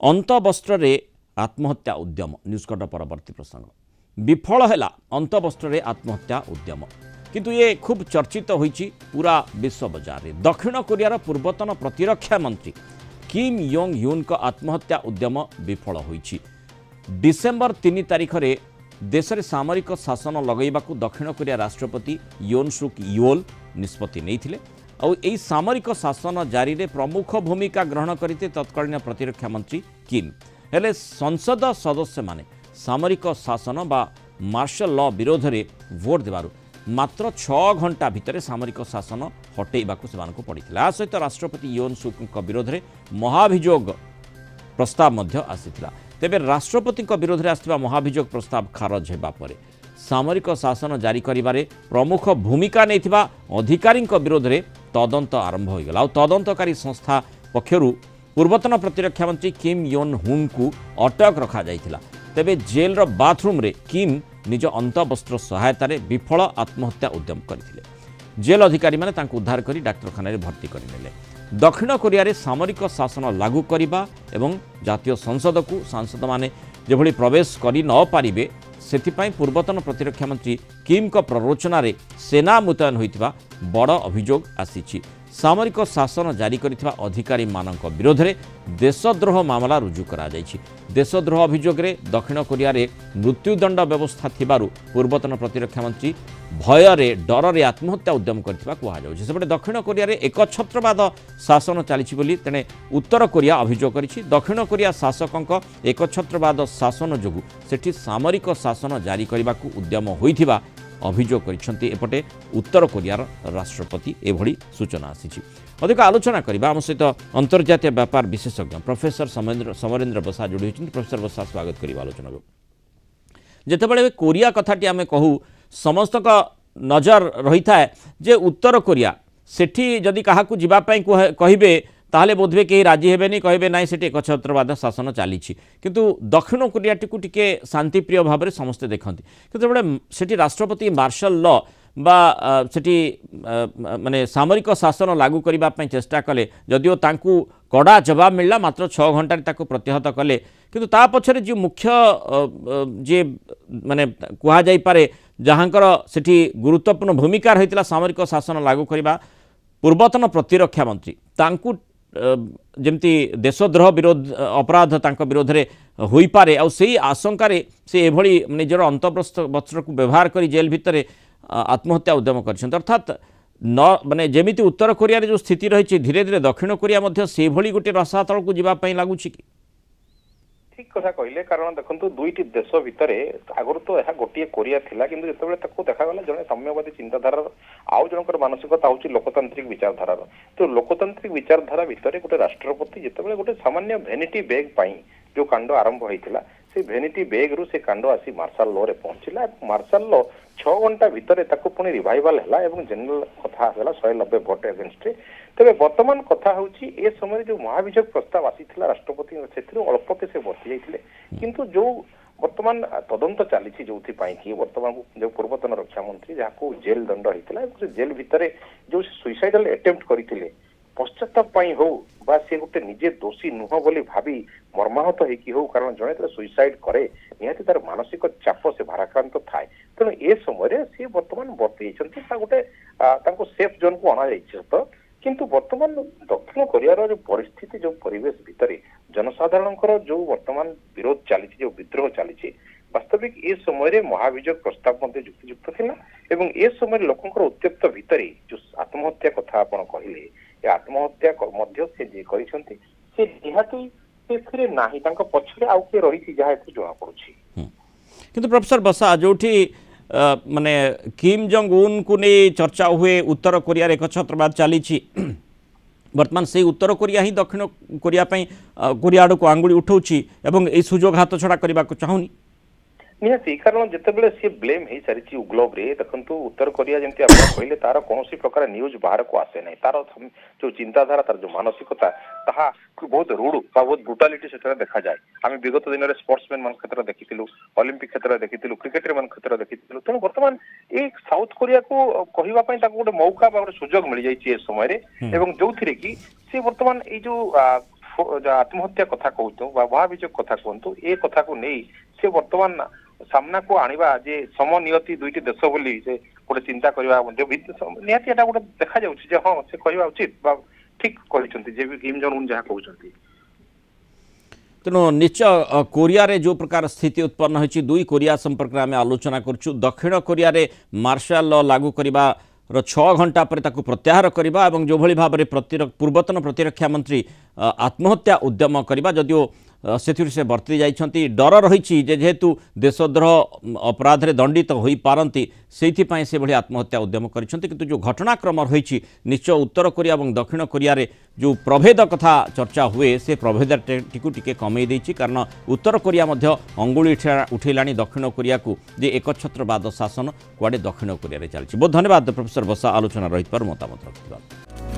अंतवस्त्र आत्महत्या उद्यम न्यूजकट परवर्ती प्रसंग विफल है अंतवस्त्र आत्महत्या उद्यम किंतु ये खूब चर्चित होईची पूरा विश्व बजार रे। दक्षिण कोरियार पूर्वतन प्रतिरक्षा मंत्री किम योंग ह्यून को आत्महत्या उद्यम विफल होईची। डिसेम्बर 3 तारिख रे देश में सामरिक शासन लगैबाकू दक्षिण कोरिया राष्ट्रपति योन सुक योल निष्पत्ति नहीं और यही सामरिक शासन जारी रे प्रमुख भूमिका ग्रहण करते तत्कालीन प्रतिरक्षा मंत्री किम हेले संसद सदस्य माने सामरिक शासन बा मार्शल लॉ विरोध में भोट देवारु मात्र 6 घंटा भितर सामरिक शासन हटेबाकू सेमानकू पड़िथिला। आ सहित राष्ट्रपति योन सुक विरोध में महाभियोग प्रस्ताव मध्य आसीथिला। तेबे राष्ट्रपति विरोध में आसथिबा महाभियोग प्रस्ताव खारज हेबा परे सामरिक शासन जारी करिबारे प्रमुख भूमिका नैथिबा अधिकारी विरोध में तदंत आरंभ हो गला। तदंतकारी संस्था पक्षरु पूर्वतन प्रतिरक्षा मंत्री किम योन हुन को अटक रखा जाइथिला। तेबे जेल रो बाथरूम रे किम निज अंतवस्त्र सहायता रे विफल आत्महत्या उद्यम करथिले। जेल अधिकारी माने तांको उद्धार करी डाक्तरखाना रे भर्ती करिनेले। दक्षिण कोरिया रे सामरिक शासन लागू करिबा एवं जातीय संसद को सांसद माने जेभली प्रवेश करि न पारिबे सेथिपाई पूर्वतन प्रतिरक्षा मंत्री किम को प्ररोचना रे सेना मुतयन होइतिबा बड़ अभियोग आसीछि। सामरिक शासन जारी करिथिबा अधिकारी मानक विरोध में देशद्रोह मामला रुजु करा जाइछि। देशद्रोह अभियोग रे दक्षिण कोरिया रे मृत्युदंड व्यवस्था थिबारु पूर्वतन प्रतिरक्षा मंत्री भय रे डर रे आत्महत्या उद्यम करथिबा कुहा जाउछि। सेपटे दक्षिण कोरिया रे एकछत्रवाद शासन चलिछि बोली तेने उत्तर कोरिया अभियोग करिछि। दक्षिण कोरिया शासकंक एकछत्रवाद शासन जोगु सेठी सामरिक शासन जारी करबाकू उद्यम होइथिबा अभियोग करिसेंती एपटे उत्तर कोरियार राष्ट्रपति एभली सूचना आसीछि। अधिक आलोचना करबा आम सहित अंतर्जातीय व्यापार विशेषज्ञ प्रोफेसर समरेंद्र बसा जोड़ी होइछन्ती। प्रोफेसर बसा स्वागत करिबा आलोचना को। जेतेबेले कोरिया कथाटी आमे कहू समस्त नजर रही थाए जे उत्तर कोरिया सेठी जदि काहाकू जिबा पई कहिबे ताहले बोधवे कहीं राजी हेबेनी कहे ना से एकछत्रवाद शासन चली किंतु दक्षिण कोरियाटी को टिके शांतिप्रिय भाव में समस्ते देखती कितने से राष्ट्रपति मार्शल लॉ बा सेठी माने सामरिक शासन लागू करने चेष्टा कले जदिओ तांकू कड़ा जवाब मिलला मात्र 6 घंटे प्रत्याहत कले किंतु ता पछरे जो मुख्य जे माने कहा जाई पारे जहाँकर सेठी गुरुत्वपूर्ण भूमिका रही सामरिक शासन लागू करने पूर्वतन प्रतिरक्षा मंत्री तांकू जमती देशद्रोह विरोध अपराध तांको विरोध में हो पारे आ से आशंकार से एभली निजर अंतवस्त्र को व्यवहार कर जेल भितर आत्महत्या उद्यम कर अर्थात न माने जेमिति उत्तर कोरिया जो स्थिति रही धीरे धीरे दक्षिण कोरिया से गोटे रसातल को जीवाई लगुच कि ठीक कथा कहले कारण देखो दुईटी देश भितर आगुरी तो यह गोटे कोरिया थिला किंतु जितेबाला देखागला जड़े साम्यवादी चिंताधार आउ जनकर मानसिकता हूँ लोकतांत्रिक विचारधारा तो लोकतांत्रिक विचारधारा भितर गोटे राष्ट्रपति जितेबाला गोटे सामान्य भेनिटी बैग पाई जो कांड आरंभ होता से भेनिटी बैग रु से कांड आसी मार्शल लॉ रे पहुंचला। मार्शल लॉ 6 घंटा भितर पुणी रिवाइवाल है जनरल कथा आसला 190 भोट एगेन्स्ट तेरे वर्तमान कथा हूँ ए समय जो महाभियोग प्रस्ताव आसीथिला राष्ट्रपति से अल्पके से बर्ती जाते किंतु जो वर्तमान तदंत चली जो कि वर्तमान जो पूर्वतन रक्षा मंत्री जहाँ जेल दंड होता जेल भितर जो सुइसाइडल अटेम्प्ट करते पश्चाताप हो बा सी गोटे निजे दोषी नुह बोली भावी मर्माहत हो कारण जड़े तो सुइसाइड करे निहाती तार मानसिक चाप से भाराक्रांत थाए तेणु ए समय सी वर्तमान बर्ती गोटे सेफ जोन को अणा जा किंतु वर्तमान दक्षिण कोरियार जो परिस्थिति जो परिवेश भितर जनसाधारण जो वर्तमान विरोध चली जो विद्रोह चली वास्तविक ए समय महाभियोग प्रस्ताव युक्तियुक्त थिला एवं ए समय लोकंकर उत्त्यक्त भितर जो आत्महत्या कथा आपण कहले आत्महत्या से जे करिसंती से निहाती से फिरे नाही तांको पछरे आउ के रही जहाँ एथि जଣା पड़ुछि। किंतु प्रोफेसर बसा जोठी माने किम जोंग उन को नहीं चर्चा हुए उत्तर कोरिया एकछत्रवाद चली वर्तमान से उत्तर कोरिया ही दक्षिण कोरिया कोरिया आड़ को आंगुली उठाऊँगी एवं यही सुजोग हाथ छड़ा करने को चाहूनी निहाती कारण जितेबाला सी ब्लेम हो सारी उग्लोब रे देखो उत्तर कोरिया जमी आप कहले तार कौन प्रकार न्यूज बाहर को आसे ना तार जो चिंताधारा तार जो मानसिकता ताहा बहुत रूढ़ बहुत ब्रुटालिटी से देखा जाए आम विगत दिन में स्पोर्ट्समैन मान क्षेत्र देखी ओलंपिक क्षेत्र देखी क्रिकेटर मान क्षेत्र देखी तेणु बर्तमान ये साउथ कोरिया को कहवाई गोटे मौका गोटे सुजोग मिल जाए समय जो कि सी बर्तमान ये जो आत्महत्या कथा कहतु महाभियोग कथा कहतु ए कथा को नहीं से वर्तमान सामना को आनिबा जे समनियति दुईटी देश बोली से गोटे चिंता करबा निहाती एटा गोटे देखा जाउछि जे हां से कहबा उचित बा ठीक कहछन्ती जे भी किम जोंग उन जहा कहछन्ती। तेणु निश्चय कोरिया रे जो प्रकार स्थिति उत्पन्न होती दुई कोरिया संपर्क में आम आलोचना करुँ। दक्षिण कोरिया रे मार्शल लॉ लागू करने 6 घंटा पर ताकू प्रत्याहार करने और जो भाई भाव में पूर्वतन प्रतिरक्षा मंत्री आत्महत्या उद्यम करने जदिओ से वर्ती जाइछंती डर रही जेहेतु देशद्रोह अपराध रे दंडित हो पारती से भाई आत्महत्या उद्यम करिसेंती। किंतु जो घटनाक्रम रही निश्चय उत्तर कोरिया और दक्षिण कोरिया रे जो प्रभेद कथा चर्चा हुए से प्रभेद टिके कमई देछि कारण उत्तर कोरिया मध्य अंगुली उठेलाणी दक्षिण कोरिया को जे एकछत्रवाद शासन कुआडे दक्षिण कोरिया रे चलछि। बहुत धन्यवाद प्रोफेसर बसा आलोचना रही मतामत रखिबा।